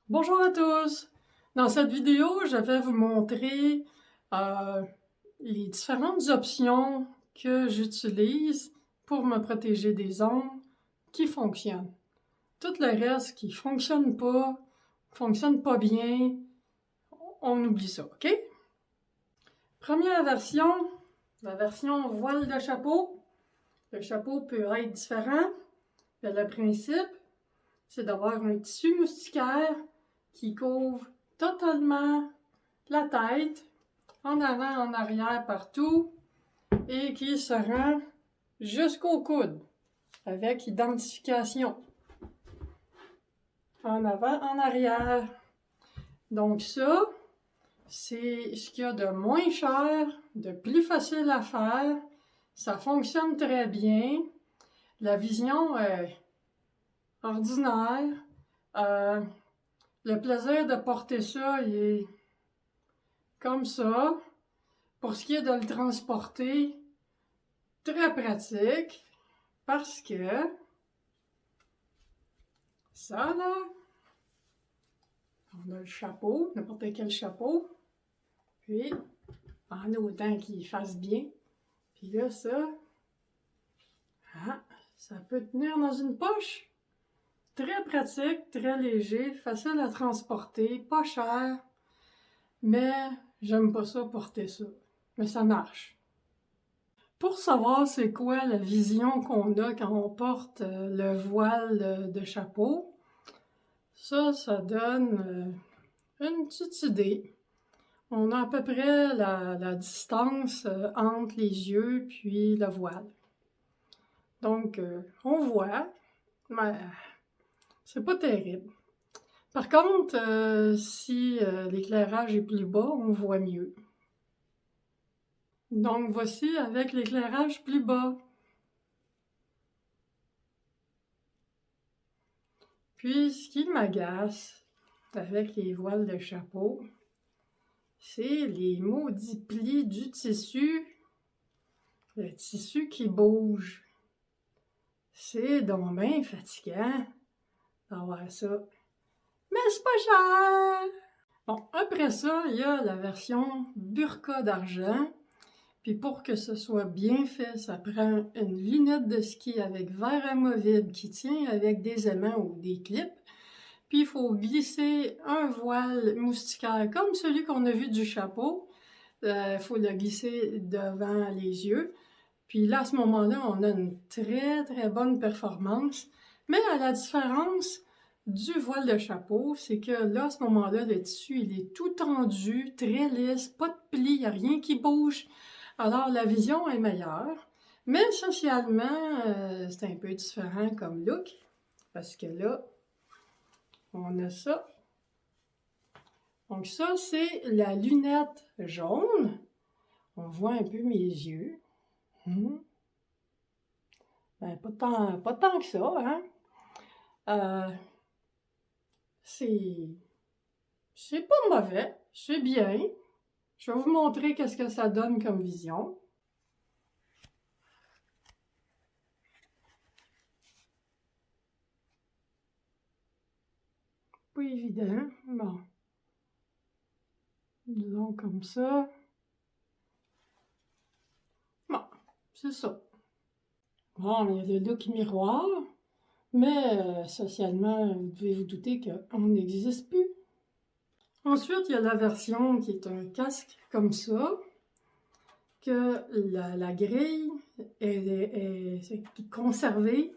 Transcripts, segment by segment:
Bonjour à tous! Dans cette vidéo, je vais vous montrer les différentes options que j'utilise pour me protéger des ongles qui fonctionnent. Tout le reste qui fonctionne pas bien, on oublie ça, ok? Première version, la version voile de chapeau. Le chapeau peut être différent, mais le principe, c'est d'avoir un tissu moustiquaire qui couvre totalement la tête, en avant, en arrière, partout, et qui se rend jusqu'au coude, avec identification. En avant, en arrière. Donc ça, c'est ce qu'il y a de moins cher, de plus facile à faire. Ça fonctionne très bien. La vision est ordinaire. Le plaisir de porter ça, il est comme ça. Pour ce qui est de le transporter, très pratique, parce que ça là, on a le chapeau, n'importe quel chapeau, puis en autant qu'il fasse bien. Puis là, ça peut tenir dans une poche. Très pratique, très léger, facile à transporter, pas cher, mais j'aime pas ça porter ça. Mais ça marche. Pour savoir c'est quoi la vision qu'on a quand on porte le voile de chapeau, ça donne une petite idée. On a à peu près la distance entre les yeux puis le voile. Donc, on voit, mais c'est pas terrible. Par contre, si l'éclairage est plus bas, on voit mieux. Donc, voici avec l'éclairage plus bas. Puis, ce qui m'agace avec les voiles de chapeau, c'est les maudits plis du tissu. Le tissu qui bouge. C'est donc bien fatigant d'avoir ça. Mais c'est pas cher! Bon, après ça, il y a la version burqa d'argent. Puis pour que ce soit bien fait, ça prend une lunette de ski avec verre amovible qui tient avec des aimants ou des clips. Puis il faut glisser un voile moustiquaire comme celui qu'on a vu du chapeau. Il faut le glisser devant les yeux. Puis là, à ce moment-là, on a une très, très bonne performance. Mais à la différence du voile de chapeau, c'est que là, à ce moment-là, le tissu, il est tout tendu, très lisse, pas de plis, il n'y a rien qui bouge. Alors, la vision est meilleure. Mais socialement, c'est un peu différent comme look. Parce que là, on a ça. Donc ça, c'est la lunette jaune. On voit un peu mes yeux. Ben, pas tant que ça, hein? C'est pas mauvais, c'est bien. Je vais vous montrer qu'est-ce que ça donne comme vision. Pas évident, bon. Disons comme ça. Bon, c'est ça. Bon, il y a le look miroir, mais socialement, vous devez vous douter qu'on n'existe plus. Ensuite, il y a la version qui est un casque comme ça, que la grille est conservée.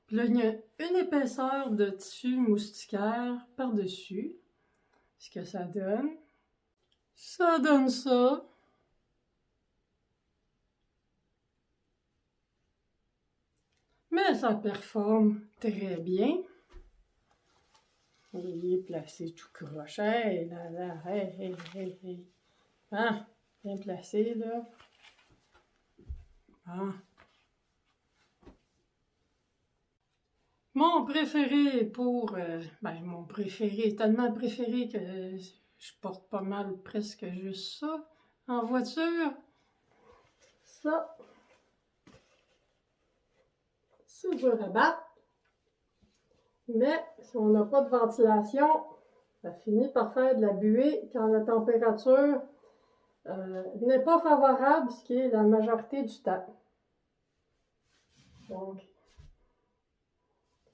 Puis là, il y a une épaisseur de tissu moustiquaire par-dessus. Ce que ça donne ça. Mais ça performe très bien. Il est placé tout croche. Hey, là, hey. Ah, bien placé, là. Ah. Mon préféré mon préféré, tellement préféré que je porte pas mal presque juste ça en voiture. Ça, c'est dur à battre. Mais si on n'a pas de ventilation, Ça finit par faire de la buée quand la température n'est pas favorable, ce qui est la majorité du temps. Donc,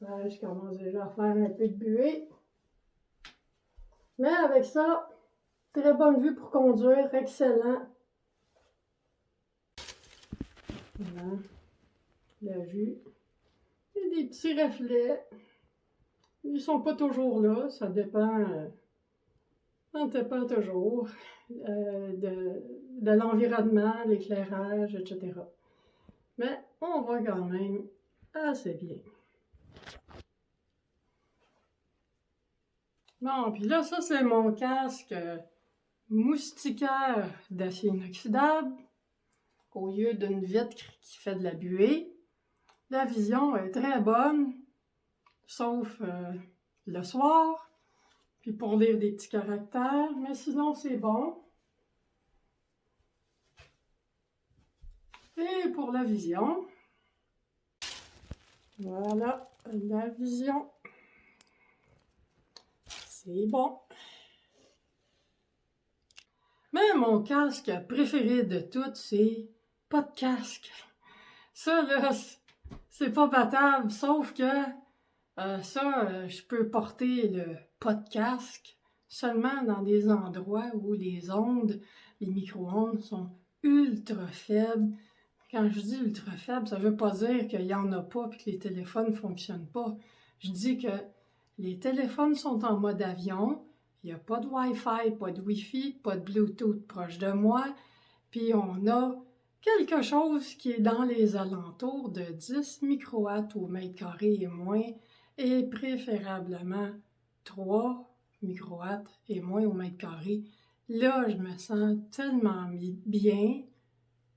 je commence déjà à faire un peu de buée. Mais avec ça, très bonne vue pour conduire, excellent. Voilà, la vue. Et des petits reflets. Ils sont pas toujours là, ça dépend toujours de l'environnement, l'éclairage, etc. Mais on voit quand même assez bien. Bon, puis là, ça c'est mon casque moustiquaire d'acier inoxydable au lieu d'une vitre qui fait de la buée. La vision est très bonne, sauf le soir, puis pour lire des petits caractères, mais sinon c'est bon. Et pour la vision, voilà, la vision, c'est bon. Mais mon casque préféré de toutes, c'est pas de casque. Ça, là, c'est pas battable, sauf que je peux porter le pas de casque seulement dans des endroits où les ondes, les micro-ondes sont ultra faibles. Quand je dis ultra faible, ça veut pas dire qu'il y en a pas et que les téléphones ne fonctionnent pas. Je dis que les téléphones sont en mode avion, il n'y a pas de Wi-Fi, pas de Wi-Fi, pas de Bluetooth proche de moi, puis on a quelque chose qui est dans les alentours de 10 microwatts au mètre carré et moins, et préférablement 3 microwatts et moins au mètre carré. Là, je me sens tellement bien,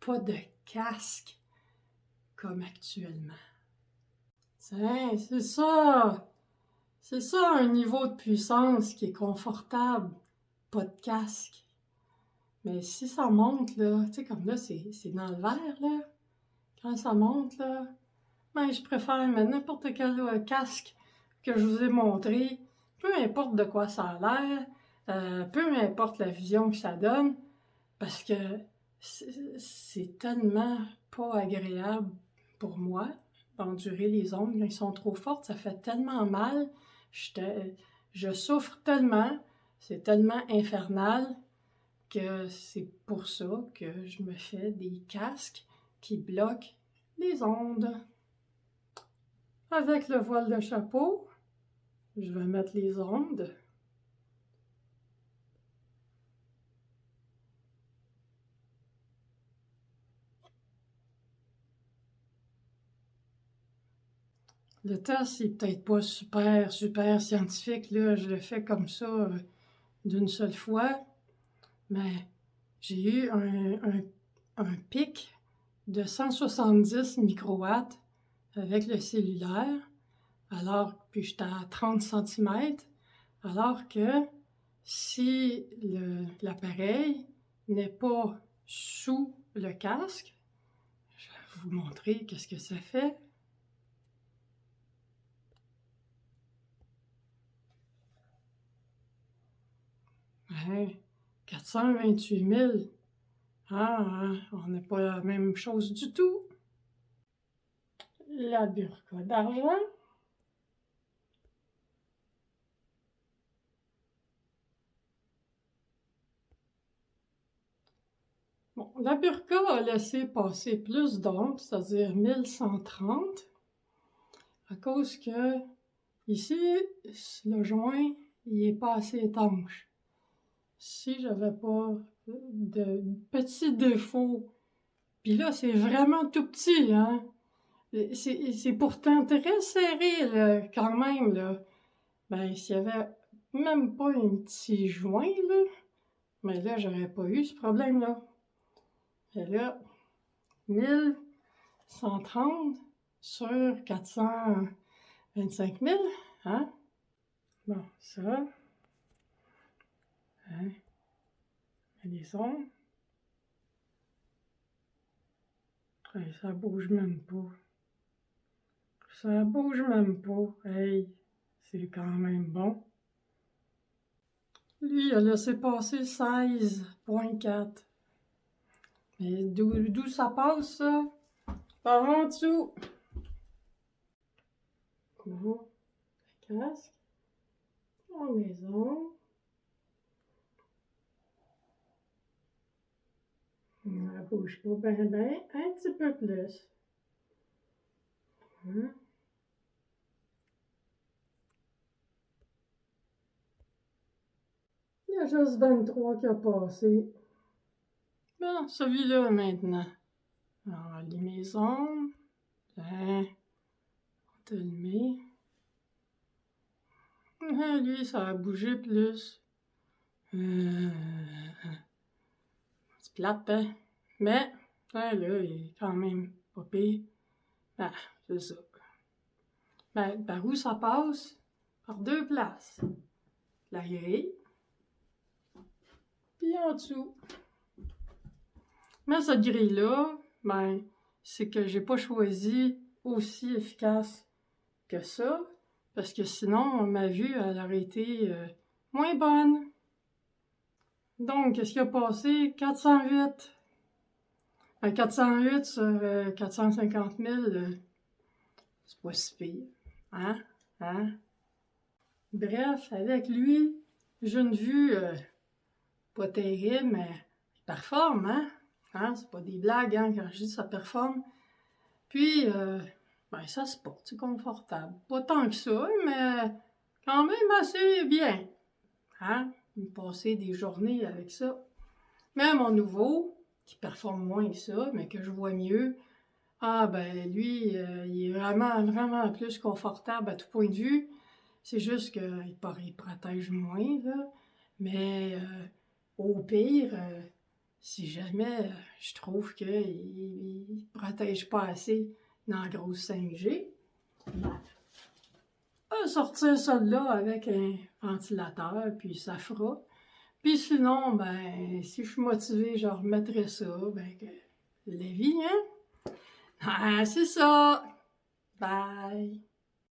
pas de casque comme actuellement. Tiens, c'est ça! C'est ça un niveau de puissance qui est confortable, pas de casque. Mais si ça monte, là, tu sais, comme là, c'est dans le vert, là. Quand ça monte, là, ben, je préfère mettre n'importe quel casque que je vous ai montré, peu importe de quoi ça a l'air, peu importe la vision que ça donne, parce que c'est tellement pas agréable pour moi d'endurer les ondes quand ils sont trop fortes, ça fait tellement mal, je souffre tellement, c'est tellement infernal que c'est pour ça que je me fais des casques qui bloquent les ondes. Avec le voile de chapeau, je vais mettre les ondes. Le test, c'est peut-être pas super scientifique, là, je le fais comme ça d'une seule fois, mais j'ai eu un pic de 170 microwatts avec le cellulaire, puis j'étais à 30 cm, alors que si l'appareil n'est pas sous le casque, je vais vous montrer qu'est-ce que ça fait. Ouais, 428 000. On n'est pas la même chose du tout. La burqa d'argent. Bon, la burqa a laissé passer plus d'ondes, c'est-à-dire 1130, à cause que ici, le joint, il n'est pas assez étanche. Si j'avais pas de petits défauts, puis là, c'est vraiment tout petit, hein? C'est pourtant très serré, là, quand même, là. Ben, s'il y avait même pas un petit joint, là, mais là, j'aurais pas eu ce problème-là. Et là, 1130 sur 425 000, hein? Bon, ça, hein? Les sons. Hey, ça bouge même pas. Ça bouge même pas. Hey, c'est quand même bon. Lui, il a laissé passer 16,4. Mais d'où ça passe, ça? Par en dessous. Bon, casque. En maison. Elle bouge pas bien, bien. Un petit peu plus. Hein? Il y a juste 23 qui a passé. Bon, celui-là maintenant. Alors, les maisons. Hein, on te le met. Lui, ça a bougé plus. C'est plate, hein? Mais, là, il est quand même pas pire. Ah, c'est ça. Ben, par où ça passe? Par deux places. La grille. Puis en dessous. Mais cette grille-là, ben, c'est que j'ai pas choisi aussi efficace que ça, parce que sinon, ma vue, elle aurait été moins bonne. Donc, qu'est-ce qui a passé? 408. Ben, 408 sur 450 000, c'est pas si pire. Hein? Hein? Bref, avec lui, j'ai une vue pas terrible, mais il performe, hein? C'est pas des blagues, hein, quand je dis ça performe. Puis, ben, ça se porte, c'est confortable. Pas tant que ça, mais quand même assez bien. Hein? Passer des journées avec ça. Mais mon nouveau, qui performe moins que ça, mais que je vois mieux, ah ben lui, il est vraiment, vraiment plus confortable à tout point de vue. C'est juste qu'il protège moins, là. Mais au pire, si jamais je trouve qu'il ne protège pas assez dans la grosse 5G, ben, sortir ça de là avec un ventilateur, puis ça fera. Puis sinon, ben, si je suis motivée, je remettrai ça. Ben, la vie, hein? Ah, c'est ça! Bye!